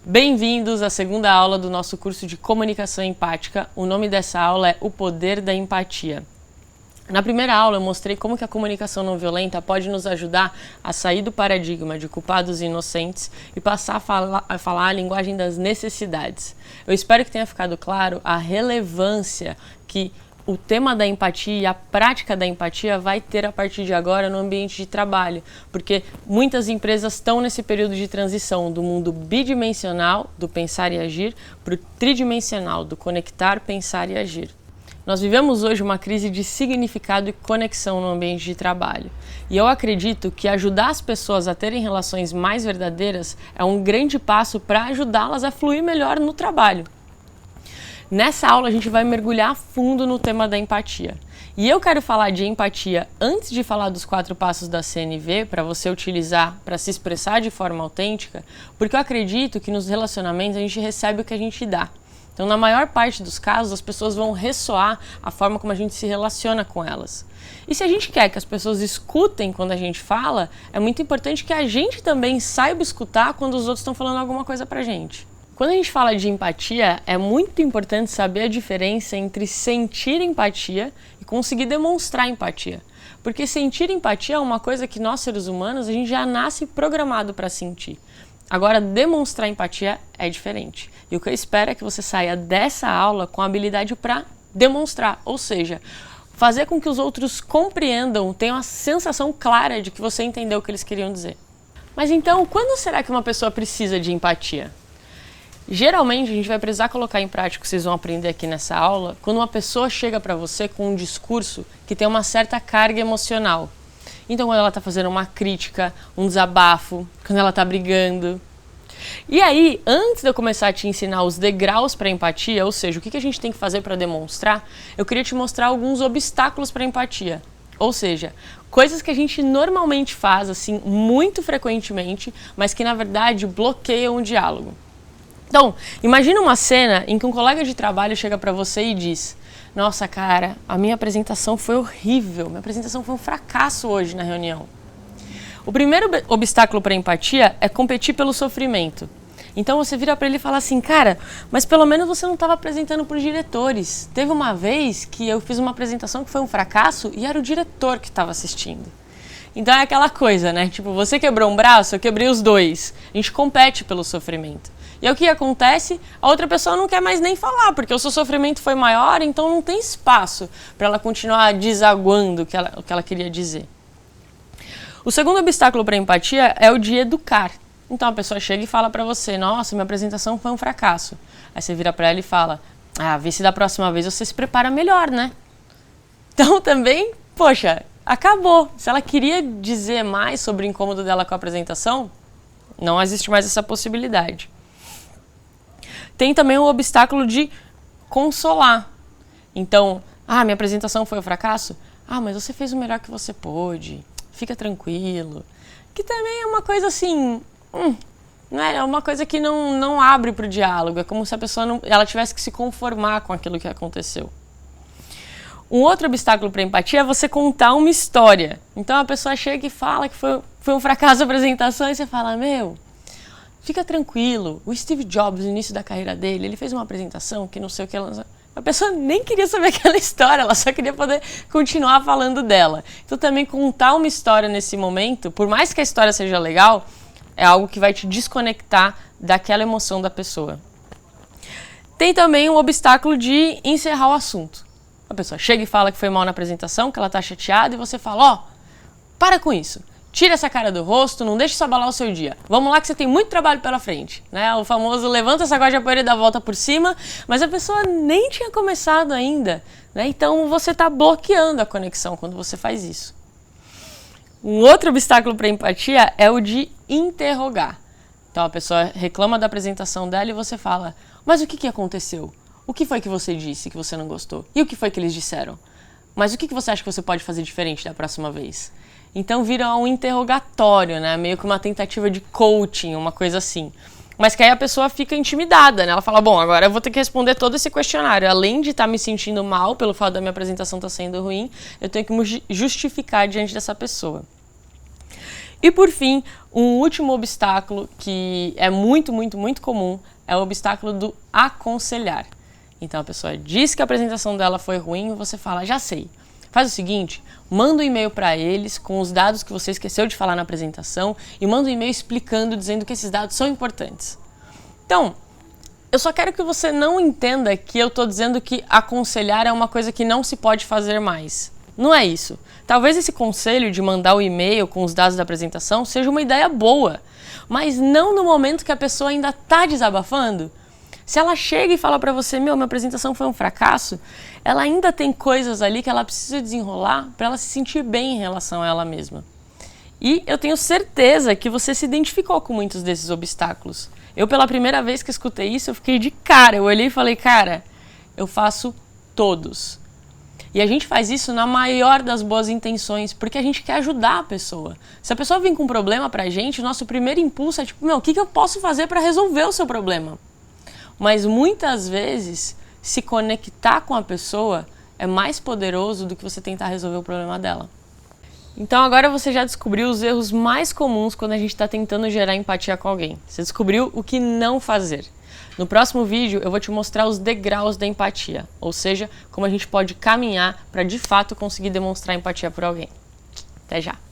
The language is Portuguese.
Bem-vindos à segunda aula do nosso curso de Comunicação Empática. O nome dessa aula é O Poder da Empatia. Na primeira aula eu mostrei como que a comunicação não violenta pode nos ajudar a sair do paradigma de culpados e inocentes e passar a falar a linguagem das necessidades. Eu espero que tenha ficado claro a relevância que o tema da empatia e a prática da empatia vai ter a partir de agora no ambiente de trabalho, porque muitas empresas estão nesse período de transição do mundo bidimensional, do pensar e agir, para o tridimensional, do conectar, pensar e agir. Nós vivemos hoje uma crise de significado e conexão no ambiente de trabalho. E eu acredito que ajudar as pessoas a terem relações mais verdadeiras é um grande passo para ajudá-las a fluir melhor no trabalho. Nessa aula a gente vai mergulhar a fundo no tema da empatia. E eu quero falar de empatia antes de falar dos 4 passos da CNV para você utilizar para se expressar de forma autêntica, porque eu acredito que nos relacionamentos a gente recebe o que a gente dá. Então, na maior parte dos casos, as pessoas vão ressoar a forma como a gente se relaciona com elas. E se a gente quer que as pessoas escutem quando a gente fala, é muito importante que a gente também saiba escutar quando os outros estão falando alguma coisa pra gente. Quando a gente fala de empatia, é muito importante saber a diferença entre sentir empatia e conseguir demonstrar empatia. Porque sentir empatia é uma coisa que nós, seres humanos, a gente já nasce programado para sentir. Agora, demonstrar empatia é diferente. E o que eu espero é que você saia dessa aula com a habilidade para demonstrar, ou seja, fazer com que os outros compreendam, tenham a sensação clara de que você entendeu o que eles queriam dizer. Mas então, quando será que uma pessoa precisa de empatia? Geralmente, a gente vai precisar colocar em prática o que vocês vão aprender aqui nessa aula, quando uma pessoa chega para você com um discurso que tem uma certa carga emocional. Então, quando ela está fazendo uma crítica, um desabafo, quando ela está brigando. E aí, antes de eu começar a te ensinar os degraus para empatia, ou seja, o que a gente tem que fazer para demonstrar, eu queria te mostrar alguns obstáculos para empatia. Ou seja, coisas que a gente normalmente faz, assim, muito frequentemente, mas que, na verdade, bloqueiam o diálogo. Então, imagina uma cena em que um colega de trabalho chega para você e diz: nossa, cara, a minha apresentação foi horrível, minha apresentação foi um fracasso hoje na reunião. O primeiro obstáculo para a empatia é competir pelo sofrimento. Então você vira para ele e fala assim: cara, mas pelo menos você não estava apresentando para os diretores. Teve uma vez que eu fiz uma apresentação que foi um fracasso e era o diretor que estava assistindo. Então é aquela coisa, né? Tipo, você quebrou um braço, eu quebrei os dois. A gente compete pelo sofrimento. E aí o que acontece? A outra pessoa não quer mais nem falar, porque o seu sofrimento foi maior, então não tem espaço para ela continuar desaguando o que ela queria dizer. O segundo obstáculo para a empatia é o de educar. Então a pessoa chega e fala para você: nossa, minha apresentação foi um fracasso. Aí você vira para ela e fala: vê se da próxima vez você se prepara melhor, né? Então também, poxa, acabou. Se ela queria dizer mais sobre o incômodo dela com a apresentação, não existe mais essa possibilidade. Tem também o obstáculo de consolar. Então, minha apresentação foi um fracasso? Mas você fez o melhor que você pôde. Fica tranquilo. Que também é uma coisa assim, né? É uma coisa que não abre para o diálogo. É como se a pessoa ela tivesse que se conformar com aquilo que aconteceu. Um outro obstáculo para a empatia é você contar uma história. Então a pessoa chega e fala que foi um fracasso a apresentação e você fala: meu, fica tranquilo, o Steve Jobs, no início da carreira dele, ele fez uma apresentação que não sei o que... A pessoa nem queria saber aquela história, ela só queria poder continuar falando dela. Então também contar uma história nesse momento, por mais que a história seja legal, é algo que vai te desconectar daquela emoção da pessoa. Tem também o obstáculo de encerrar o assunto. A pessoa chega e fala que foi mal na apresentação, que ela tá chateada, e você fala: para com isso. Tira essa cara do rosto, não deixe isso abalar o seu dia. Vamos lá que você tem muito trabalho pela frente, né? O famoso levanta essa sacode de poeira e dá a volta por cima, mas a pessoa nem tinha começado ainda, né? Então você está bloqueando a conexão quando você faz isso. Um outro obstáculo para a empatia é o de interrogar. Então a pessoa reclama da apresentação dela e você fala: mas o que aconteceu? O que foi que você disse que você não gostou? E o que foi que eles disseram? Mas o que você acha que você pode fazer diferente da próxima vez? Então vira um interrogatório, né? Meio que uma tentativa de coaching, uma coisa assim. Mas que aí a pessoa fica intimidada, né? Ela fala: bom, agora eu vou ter que responder todo esse questionário. Além de estar me sentindo mal pelo fato da minha apresentação estar sendo ruim, eu tenho que me justificar diante dessa pessoa. E por fim, um último obstáculo que é muito comum é o obstáculo do aconselhar. Então a pessoa diz que a apresentação dela foi ruim e você fala, já sei. Faz o seguinte, manda um e-mail para eles com os dados que você esqueceu de falar na apresentação e manda um e-mail explicando, dizendo que esses dados são importantes. Então, eu só quero que você não entenda que eu estou dizendo que aconselhar é uma coisa que não se pode fazer mais. Não é isso. Talvez esse conselho de mandar o e-mail com os dados da apresentação seja uma ideia boa, mas não no momento que a pessoa ainda está desabafando. Se ela chega e fala para você, minha apresentação foi um fracasso, ela ainda tem coisas ali que ela precisa desenrolar para ela se sentir bem em relação a ela mesma. E eu tenho certeza que você se identificou com muitos desses obstáculos. Eu, pela primeira vez que escutei isso, eu fiquei de cara. Eu olhei e falei, cara, eu faço todos. E a gente faz isso na maior das boas intenções, porque a gente quer ajudar a pessoa. Se a pessoa vem com um problema pra gente, o nosso primeiro impulso é tipo, o que eu posso fazer para resolver o seu problema? Mas muitas vezes, se conectar com a pessoa é mais poderoso do que você tentar resolver o problema dela. Então agora você já descobriu os erros mais comuns quando a gente está tentando gerar empatia com alguém. Você descobriu o que não fazer. No próximo vídeo eu vou te mostrar os degraus da empatia, ou seja, como a gente pode caminhar para de fato conseguir demonstrar empatia por alguém. Até já!